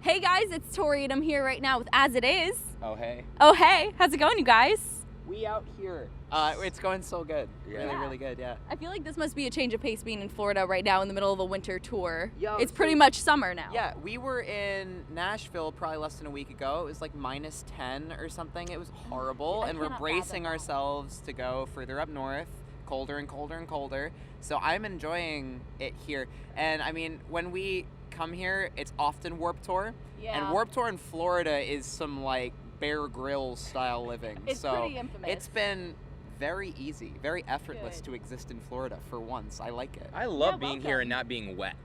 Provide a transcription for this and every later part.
Hey guys, it's Tori and I'm here right now with As It Is. Oh, hey. Oh hey, how's it going you guys? We out here. It's going so good. Yeah. Really good, yeah. I feel like this must be a change of pace being in Florida right now in the middle of a winter tour. Yo, it's pretty much summer now. Yeah, we were in Nashville probably less than a week ago. It was like -10 or something. It was horrible, I and we're cannot bracing fathom. ourselves to go further up north, colder and colder and colder. So I'm enjoying it here. And I mean, when we come here, it's often Warped Tour. Yeah. And Warped Tour in Florida is some like Bear Grylls style living. It's so pretty infamous. it's been very easy, very effortless Good. to exist in Florida for once. I like it. I love Yeah, being here and not being wet.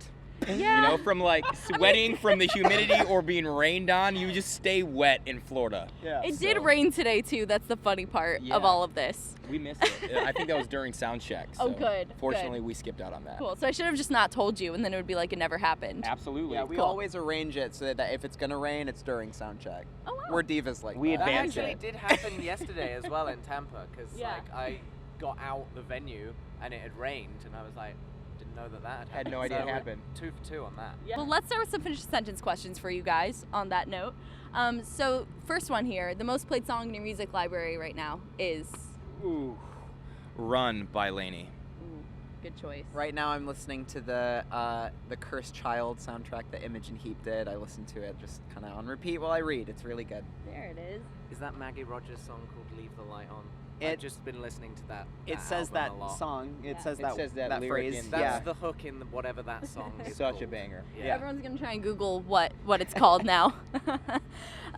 Yeah. You know, from like sweating from the humidity or being rained on, you just stay wet in Florida. Yeah. It did rain today too. That's the funny part Yeah. of all of this. We missed it. I think that was during sound check. Oh, so good, Fortunately, we skipped out on that. Cool. So I should have just not told you and then it would be like it never happened. Absolutely. Yeah, we Cool. always arrange it so that if it's gonna rain, it's during sound check. Oh wow. We're divas like We that. That advanced actually it. did happen yesterday as well in Tampa, because Yeah. like I got out the venue and it had rained, and I was like, didn't know that had Had happened. no idea So it we're happened. 2 for 2 on that. Yeah. Well, let's start with some finished sentence questions for you guys on that note. So first one here, the most played song in your music library right now is... Ooh. Run by Lainey. Ooh, good choice. Right now, I'm listening to the Cursed Child soundtrack that Imogen Heap did. I listen to it just kind of on repeat while I read. It's really good. There it is. Is that Maggie Rogers' song called "Leave the Light On"? It- I've just been listening to that. It says that album a lot. song. It Yeah. says It that. says that lyric phrase. in That's yeah. the hook in whatever that song is. Such a called. banger. Yeah. Everyone's gonna try and Google what it's called now.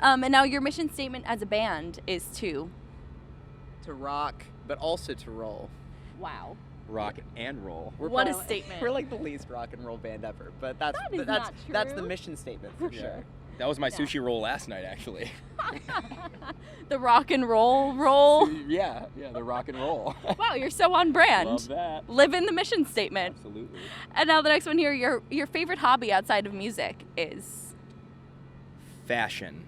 And now your mission statement as a band is to... To rock, but also to roll. Wow. Rock and roll. What a probably- statement. We're like the least rock and roll band ever, but that's That is that's not that's the true. mission statement for Yeah. sure. That was my Yeah. sushi roll last night, actually. The rock and roll. yeah, the rock and roll. Wow, you're so on brand. Love that. Live in the mission statement. Absolutely. And now the next one here, your favorite hobby outside of music is... Fashion.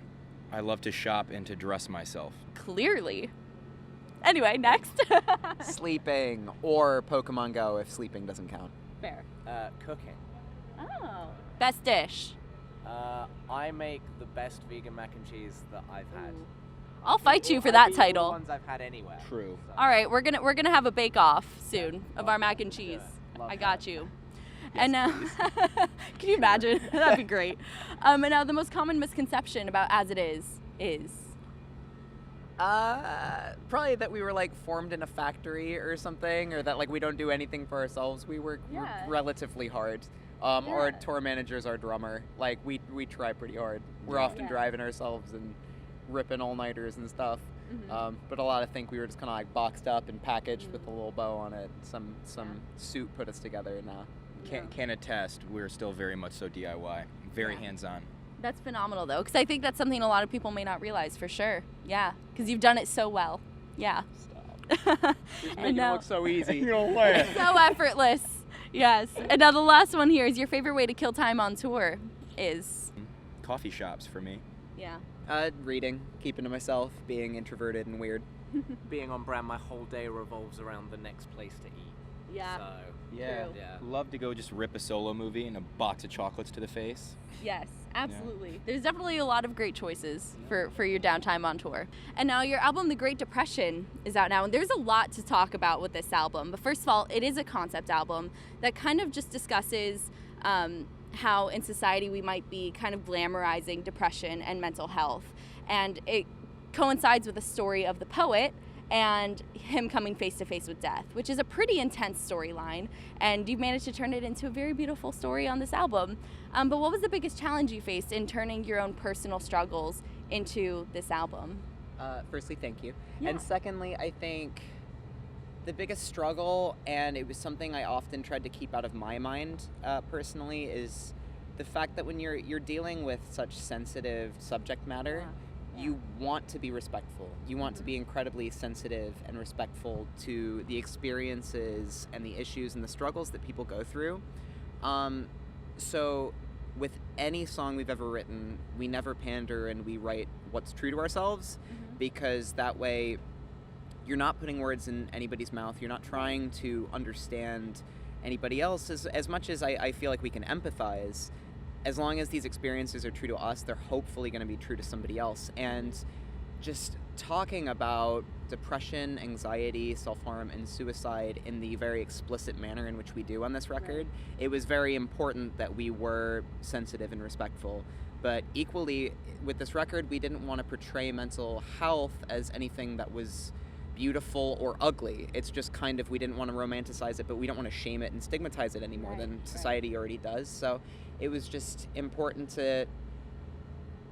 I love to shop and to dress myself. Clearly. Anyway, next. Sleeping or Pokemon Go if sleeping doesn't count. Fair. Cooking. Oh. Best dish. I make the best vegan mac and cheese that I've had. Ooh. I'll fight you for I that beat all the title. ones I've had anywhere. True. So. All right, we're gonna have a bake off soon of our mac and Love cheese. that. Love I that. got you. And now, can you imagine? That'd be great. And now the most common misconception about As It is Probably that we were like formed in a factory or something, or that like we don't do anything for ourselves. We work Yeah. relatively hard. Our Yeah. tour manager's our drummer. Like we try pretty hard. We're Yeah. often Yeah. driving ourselves and ripping all-nighters and stuff. Mhm. But a lot of think we were just kind of like boxed up and packaged with a little bow on it. Some suit put us together now. Can attest, we're still very much so DIY. Very Yeah. hands-on. That's phenomenal though, because I think that's something a lot of people may not realize for sure. Yeah, because you've done it so well. Yeah. Stop. And now, so easy. No way. so effortless. Yes. And now the last one here is your favorite way to kill time on tour is... Coffee shops for me. Yeah. Reading, keeping to myself, being introverted and weird. Being on brand, my whole day revolves around the next place to eat. Yeah. So, Yeah. True. yeah. Love to go just rip a solo movie and a box of chocolates to the face. Yes, absolutely. There's definitely a lot of great choices for your downtime on tour. And now your album, The Great Depression, is out now. And there's a lot to talk about with this album. But first of all, it is a concept album that kind of just discusses how in society we might be kind of glamorizing depression and mental health. And it coincides with the story of the poet and him coming face to face with death, which is a pretty intense storyline. And you've managed to turn it into a very beautiful story on this album. But what was the biggest challenge you faced in turning your own personal struggles into this album? Firstly, thank you. Yeah. And secondly, I think the biggest struggle, and it was something I often tried to keep out of my mind personally, is the fact that when you're dealing with such sensitive subject matter, you want to be respectful. You want to be incredibly sensitive and respectful to the experiences and the issues and the struggles that people go through. So with any song we've ever written, we never pander and we write what's true to ourselves, because that way you're not putting words in anybody's mouth. You're not trying to understand anybody else as much as I feel like we can empathize. as long as these experiences are true to us, they're hopefully going to be true to somebody else. And just talking about depression, anxiety, self-harm, and suicide in the very explicit manner in which we do on this record, it was very important that we were sensitive and respectful. But equally, with this record, we didn't want to portray mental health as anything that was beautiful or ugly. It's just kind of, we didn't want to romanticize it, but we don't want to shame it and stigmatize it any more than society already does. So it was just important to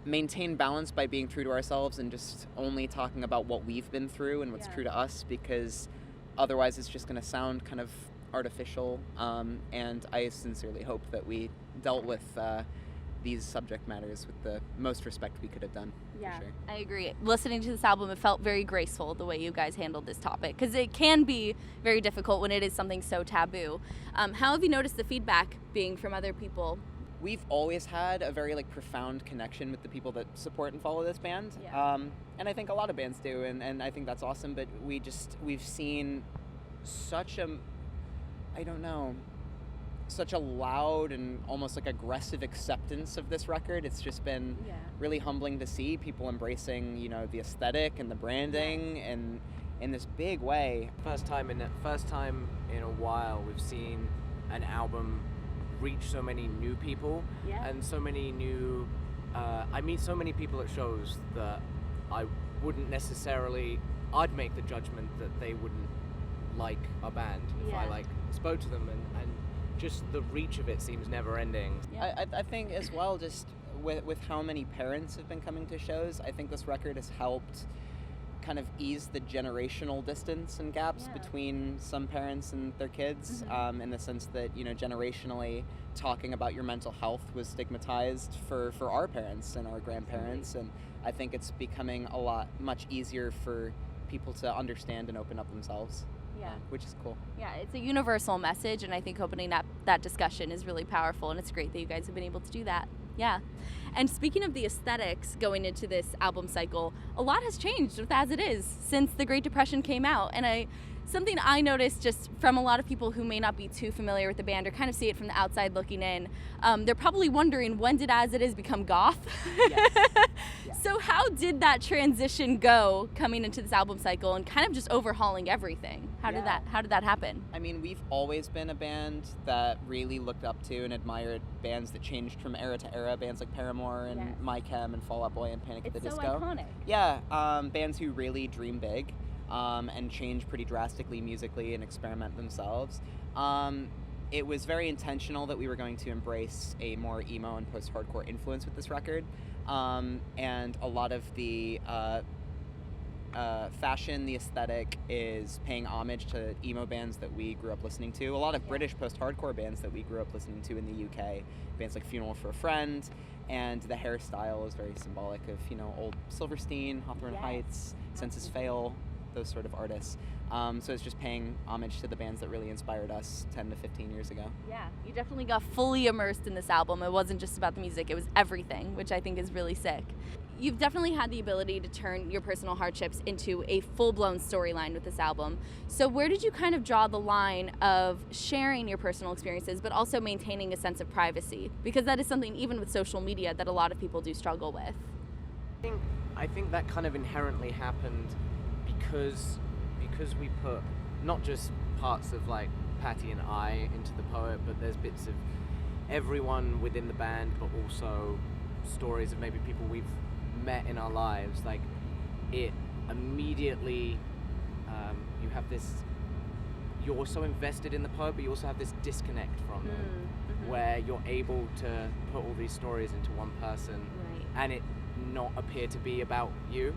maintain balance by being true to ourselves and just only talking about what we've been through and what's true to us, because otherwise it's just going to sound kind of artificial. And I sincerely hope that we dealt with these subject matters with the most respect we could have done. Yeah, for sure. I agree. Listening to this album, it felt very graceful the way you guys handled this topic, because it can be very difficult when it is something so taboo. How have you noticed the feedback being from other people? We've always had a very profound connection with the people that support and follow this band. And I think a lot of bands do, and I think that's awesome, but we've seen such a, such a loud and almost aggressive acceptance of this record. It's just been really humbling to see people embracing, the aesthetic and the branding and in this big way. First time in a while we've seen an album reach so many new people and so many new I meet so many people at shows that I wouldn't necessarily, I'd make the judgment that they wouldn't like a band if I spoke to them, and just the reach of it seems never ending. I think as well, just with how many parents have been coming to shows, I think this record has helped kind of ease the generational distance and gaps between some parents and their kids, in the sense that, generationally talking about your mental health was stigmatized for our parents and our grandparents, and I think it's becoming much easier for people to understand and open up themselves. Which is cool. Yeah, it's a universal message, and I think opening up that discussion is really powerful, and it's great that you guys have been able to do that. Yeah. And speaking of the aesthetics going into this album cycle, a lot has changed with As It Is since the Great Depression came out. And something I noticed just from a lot of people who may not be too familiar with the band or kind of see it from the outside looking in, they're probably wondering, when did As It Is become goth? So how did that transition go coming into this album cycle and kind of just overhauling everything? How did that happen? I mean, we've always been a band that really looked up to and admired bands that changed from era to era, bands like Paramore and My Chem and Fall Out Boy and Panic! At the Disco. It's so iconic. Yeah, bands who really dream big and change pretty drastically musically and experiment themselves. It was very intentional that we were going to embrace a more emo and post-hardcore influence with this record. And a lot of the fashion, the aesthetic is paying homage to emo bands that we grew up listening to. A lot of British post-hardcore bands that we grew up listening to in the UK. Bands like Funeral for a Friend, and the hairstyle is very symbolic of, old Silverstein, Hawthorne Heights, Census Fail, those sort of artists. So it's just paying homage to the bands that really inspired us 10 to 15 years ago. Yeah, you definitely got fully immersed in this album. It wasn't just about the music, it was everything, which I think is really sick. You've definitely had the ability to turn your personal hardships into a full-blown storyline with this album. So where did you kind of draw the line of sharing your personal experiences, but also maintaining a sense of privacy? Because that is something, even with social media, that a lot of people do struggle with. I think that kind of inherently happened because we put not just parts of Patty and I into the poet, but there's bits of everyone within the band, but also stories of maybe people we've met in our lives. It immediately, you have this, you're so invested in the poet, but you also have this disconnect from them, where you're able to put all these stories into one person and it not appear to be about you.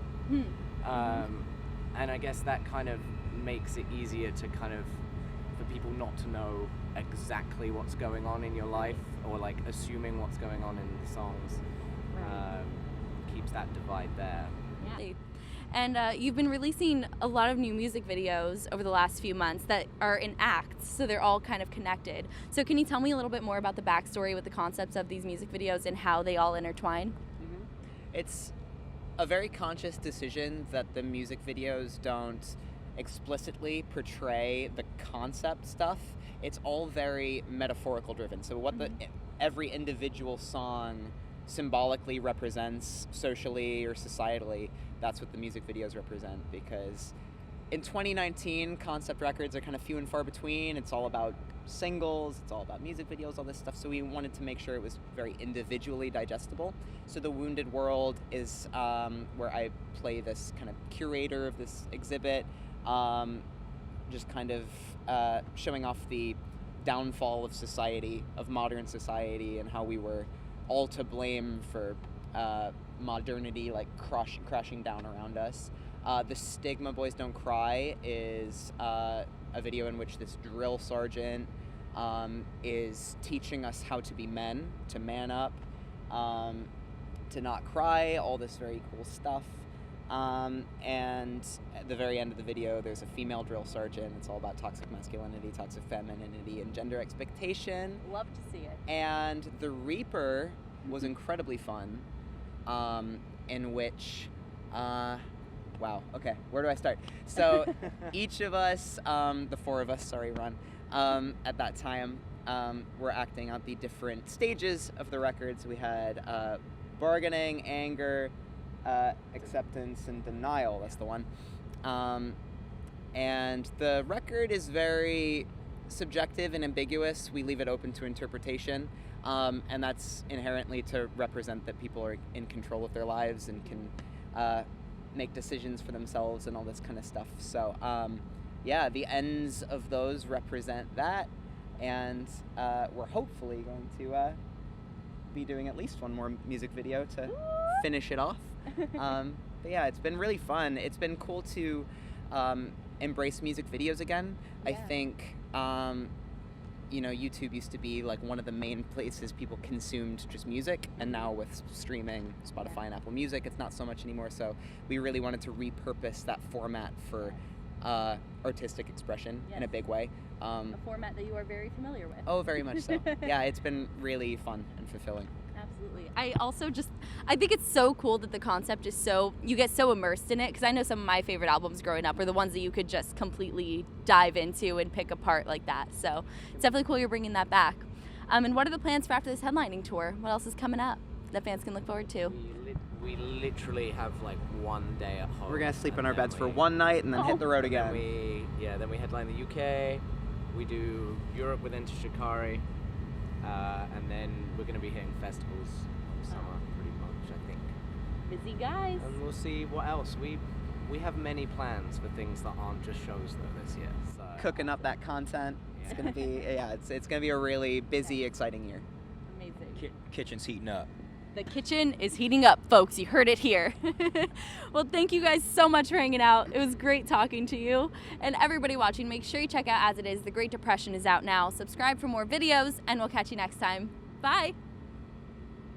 And I guess that kind of makes it easier to for people not to know exactly what's going on in your life, or assuming what's going on in the songs. Keeps that divide there. Yeah. And you've been releasing a lot of new music videos over the last few months that are in acts, so they're all kind of connected. So can you tell me a little bit more about the backstory with the concepts of these music videos and how they all intertwine? It's a very conscious decision that the music videos don't explicitly portray the concept stuff. It's all very metaphorical driven. So what every individual song symbolically represents socially or societally, that's what the music videos represent. Because in 2019, concept records are kind of few and far between. It's all about singles, it's all about music videos, all this stuff. So we wanted to make sure it was very individually digestible. So The Wounded World is where I play this kind of curator of this exhibit, just kind of showing off the downfall of society, of modern society, and how we were all to blame for modernity like crashing down around us. The Stigma Boys Don't Cry is a video in which this drill sergeant is teaching us how to be men, to man up, to not cry, all this very cool stuff. And at the very end of the video, there's a female drill sergeant. It's all about toxic masculinity, toxic femininity, and gender expectation. Love to see it. And The Reaper was incredibly fun, in which, wow, okay, where do I start? So each of us, the four of us, sorry, Ron, at that time, were acting out the different stages of the records. We had bargaining, anger, acceptance, and denial. That's the one. And the record is very subjective and ambiguous. We leave it open to interpretation, and that's inherently to represent that people are in control of their lives and can make decisions for themselves and all this kind of stuff. So yeah, the ends of those represent that, and we're hopefully going to be doing at least one more music video to finish it off. But yeah, it's been really fun. It's been cool to embrace music videos again. Yeah. I think you know, YouTube used to be like one of the main places people consumed just music, and now with streaming, Spotify and Apple Music, it's not so much anymore. So we really wanted to repurpose that format for artistic expression in a big way. A format that you are very familiar with. Oh, very much so. Yeah, it's been really fun and fulfilling. Absolutely. I think it's so cool that the concept is you get so immersed in it, because I know some of my favorite albums growing up are the ones that you could just completely dive into and pick apart like that. So it's definitely cool you're bringing that back. And what are the plans for after this headlining tour? What else is coming up that fans can look forward to? We literally have like one day at home. We're gonna sleep in our beds for one night and then hit the road again. Then we headline the UK. We do Europe with Enter Shikari. And then we're going to be hitting festivals all summer, pretty much, I think. Busy guys. And we'll see what else. We have many plans for things that aren't just shows though this year. So. Cooking up that content. Yeah. It's gonna be it's gonna be a really busy, exciting year. Amazing. Kitchen's heating up. The kitchen is heating up, folks. You heard it here. Well, thank you guys so much for hanging out. It was great talking to you. And everybody watching, make sure you check out As It Is. The Great Depression is out now. Subscribe for more videos, and we'll catch you next time. Bye.